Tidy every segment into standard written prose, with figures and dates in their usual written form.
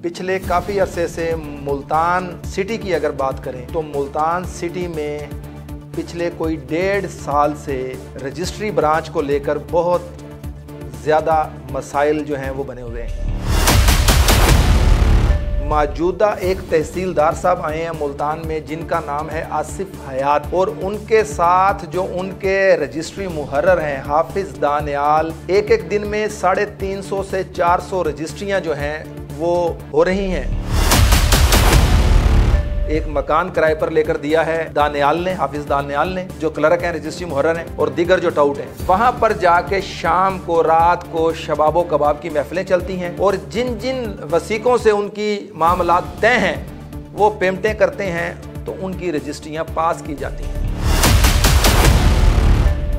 पिछले काफ़ी अरसे से मुल्तान सिटी की अगर बात करें तो मुल्तान सिटी में पिछले कोई 1.5 साल से रजिस्ट्री ब्रांच को लेकर बहुत ज़्यादा मसाइल जो हैं वो बने हुए हैं। मौजूदा एक तहसीलदार साहब आए हैं मुल्तान में जिनका नाम है आसिफ हयात, और उनके साथ जो उनके रजिस्ट्री मुहर्रर हैं हाफिज दानियाल, एक दिन में 350 से 400 रजिस्ट्रियां जो हैं वो हो रही हैं। एक मकान किराए पर लेकर दिया है दानियाल ने, हाफिज दानियाल ने, जो क्लर्क हैं, रजिस्ट्री मुहर्रर हैं, और दीगर जो टाउट हैं। वहां पर जाके शाम को, रात को शबाबो कबाब की महफिलें चलती हैं, और जिन जिन वसीकों से उनकी मामलात तय हैं वो पेमेंटें करते हैं तो उनकी रजिस्ट्रियां पास की जाती हैं।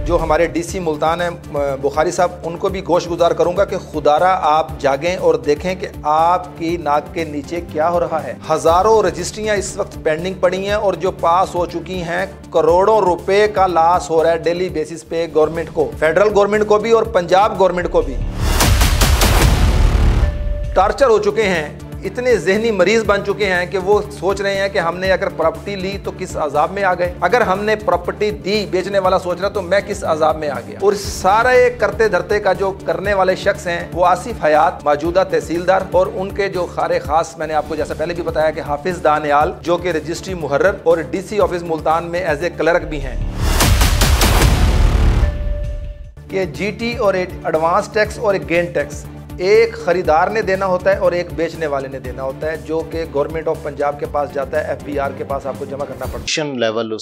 जो हमारे डीसी मुल्तान हैं बुखारी साहब, उनको भी गोश गुजार करूंगा कि खुदारा आप जागें और देखें कि आपकी नाक के नीचे क्या हो रहा है। हज़ारों रजिस्ट्रियां इस वक्त पेंडिंग पड़ी हैं और जो पास हो चुकी हैं, करोड़ों रुपए का लॉस हो रहा है डेली बेसिस पे गवर्नमेंट को, फेडरल गवर्नमेंट को भी और पंजाब गवर्नमेंट को भी। टार्चर हो चुके हैं, इतने जहनी मरीज बन चुके हैं कि वो सोच रहे हैं कि हमने अगर प्रॉपर्टी ली तो किस अजाब में आ गए, अगर हमने प्रॉपर्टी दी, बेचने वाला सोच रहा तो मैं किस अजाब में आ गया। और सारे करते धरते का जो करने वाले शख्स हैं वो आसिफ हयात, मौजूदा तहसीलदार, और उनके जो खारे खास, मैंने आपको जैसा पहले भी बताया कि हाफिज दानियाल जो कि रजिस्ट्री मुहर्रर और डीसी ऑफिस मुल्तान में एज ए क्लर्क भी हैं, कि जीटी और एक एडवांस टैक्स और एक गेन टैक्स एक खरीदार ने देना होता है और एक बेचने वाले ने देना होता है, जो कि गवर्नमेंट ऑफ पंजाब के पास जाता है, FBR के पास आपको जमा करना पड़ता है। लेवल